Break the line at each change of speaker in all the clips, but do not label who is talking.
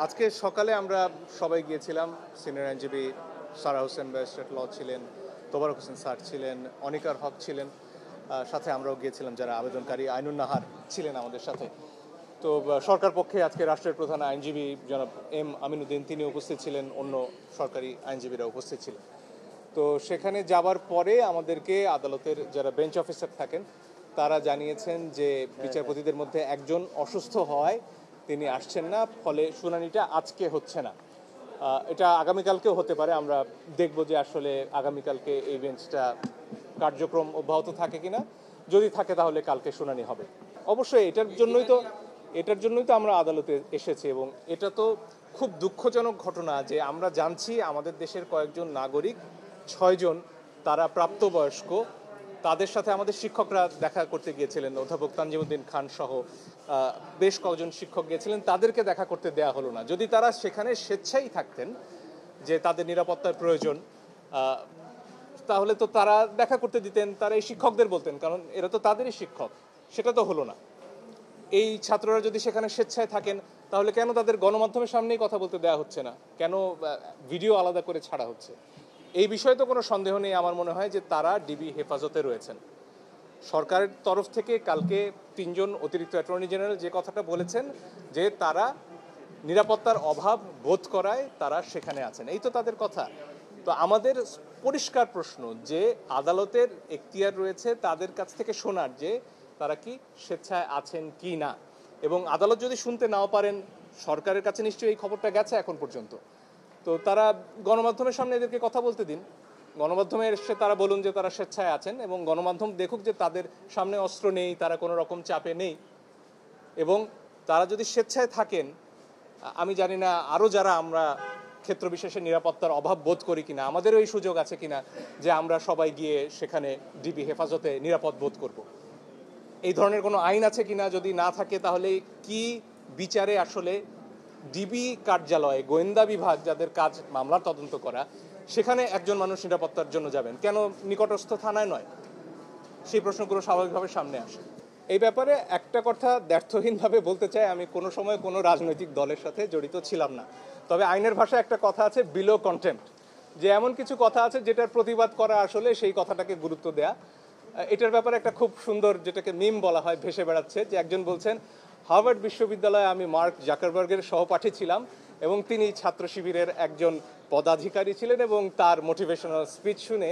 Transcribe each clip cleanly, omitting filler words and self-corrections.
আজকে সকালে আমরা সবাই গিয়েছিলাম। সিনিয়র আইনজীবী সারা হোসেন ব্যারিস্টার ল ছিলেন, তোবারক হোসেন স্যার ছিলেন, অনিকার হক ছিলেন, সাথে আমরাও গিয়েছিলাম যারা আবেদনকারী। আইনুন নাহার ছিলেন আমাদের সাথে। তো সরকার পক্ষে আজকে রাষ্ট্রের প্রধান আইনজীবী জনাব এম আমিনুদ্দিন তিনি উপস্থিত ছিলেন, অন্য সরকারি আইনজীবীরা উপস্থিত ছিলেন। তো সেখানে যাবার পরে আমাদেরকে আদালতের যারা বেঞ্চ অফিসার থাকেন তারা জানিয়েছেন যে বিচারপতিদের মধ্যে একজন অসুস্থ হওয়ায় তিনি আসছেন না, ফলে শুনানিটা আজকে হচ্ছে না। এটা আগামীকালকেও হতে পারে। আমরা দেখব যে আসলে আগামীকালকে এই বেঞ্চটা কার্যক্রম অব্যাহত থাকে কিনা। যদি থাকে তাহলে কালকে শুনানি হবে। অবশ্যই এটার জন্যই তো আমরা আদালতে এসেছি, এবং এটা তো খুব দুঃখজনক ঘটনা যে আমরা জানছি আমাদের দেশের কয়েকজন নাগরিক 6 জন তারা প্রাপ্তবয়স্ক, তাদের সাথে আমাদের শিক্ষকরা দেখা করতে গিয়েছিলেন, অধ্যাপক তানজিমুদ্দিন খান সহ বেশ কয়েকজন শিক্ষক গিয়েছিলেন, তাদেরকে দেখা করতে দেয়া হলো না। যদি তারা সেখানে স্বেচ্ছাই থাকতেন যে তাদের নিরাপত্তার প্রয়োজন, তাহলে তো তারা দেখা করতে দিতেন, তারা এই শিক্ষকদের বলতেন, কারণ এরা তো তাদেরই শিক্ষক। সেটা তো হলো না। এই ছাত্ররা যদি সেখানে স্বেচ্ছায় থাকেন তাহলে কেন তাদের গণমাধ্যমের সামনেই কথা বলতে দেওয়া হচ্ছে না, কেন ভিডিও আলাদা করে ছাড়া হচ্ছে? এই বিষয়ে তো কোনো সন্দেহ নেই আমার মনে হয় যে তারা ডিবি হেফাজতে রয়েছেন। সরকারের তরফ থেকে কালকে 3 জন অতিরিক্ত অ্যাটর্নি জেনারেল যে কথাটা বলেছেন যে তারা নিরাপত্তার অভাব বোধ করায় তারা সেখানে আছেন, এই তো তাদের কথা। তো আমাদের পরিষ্কার প্রশ্ন যে আদালতের এখতিয়ার রয়েছে তাদের কাছ থেকে শোনার যে তারা কি স্বেচ্ছায় আছেন কি না, এবং আদালত যদি শুনতে নাও পারেন সরকারের কাছে নিশ্চয়ই এই খবরটা গেছে এখন পর্যন্ত। তো তারা গণমাধ্যমের সামনে এদেরকে কথা বলতে দিন, গণমাধ্যমে এসে তারা বলুন যে তারা স্বেচ্ছায় আছেন, এবং গণমাধ্যম দেখুক যে তাদের সামনে অস্ত্র নেই, তারা কোনো রকম চাপে নেই। এবং তারা যদি স্বেচ্ছায় থাকেন, আমি জানি না আরও যারা আমরা ক্ষেত্র বিশেষে নিরাপত্তার অভাব বোধ করি কিনা, আমাদেরও এই সুযোগ আছে কিনা যে আমরা সবাই গিয়ে সেখানে ডিবি হেফাজতে নিরাপদ বোধ করব। এই ধরনের কোনো আইন আছে কিনা, যদি না থাকে তাহলে কি বিচারে আসলে ডিবি কার্যালয়ে গোয়েন্দা বিভাগ যাদের কাজ মামলার তদন্ত করা, সেখানে একজন মানুষ নিরাপত্তার জন্য যাবেন কেন, নিকটস্থ থানায় নয়? সেই প্রশ্নগুলো স্বাভাবিকভাবে সামনে আসে। এই ব্যাপারে একটা কথা দ্ব্যর্থহীনভাবে বলতে চাই, আমি কোনো সময় কোনো রাজনৈতিক দলের সাথে জড়িত ছিলাম না। তবে আইনের ভাষায় একটা কথা আছে, বিলো কন্টেম্পট, যে এমন কিছু কথা আছে যেটার প্রতিবাদ করা আসলে সেই কথাটাকে গুরুত্ব দেয়া। এটার ব্যাপারে একটা খুব সুন্দর, যেটাকে মিম বলা হয়, ভেসে বেড়াচ্ছে, যে একজন বলছেন হার্ভার্ড বিশ্ববিদ্যালয়ে আমি মার্ক জাকারবার্গের সহপাঠী ছিলাম এবং তিনি ছাত্র শিবিরের একজন পদাধিকারী ছিলেন, এবং তার মোটিভেশনাল স্পিচ শুনে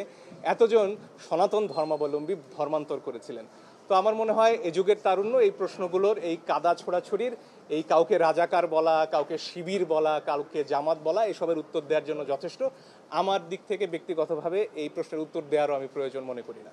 এতজন সনাতন ধর্মাবলম্বী ধর্মান্তর করেছিলেন। তো আমার মনে হয় এ যুগের তারুণ্য এই প্রশ্নগুলোর, এই কাদা ছোড়াছুড়ির, এই কাউকে রাজাকার বলা, কাউকে শিবির বলা, কাউকে জামাত বলা, এসবের উত্তর দেওয়ার জন্য যথেষ্ট। আমার দিক থেকে ব্যক্তিগতভাবে এই প্রশ্নের উত্তর দেওয়ারও আমি প্রয়োজন মনে করি না।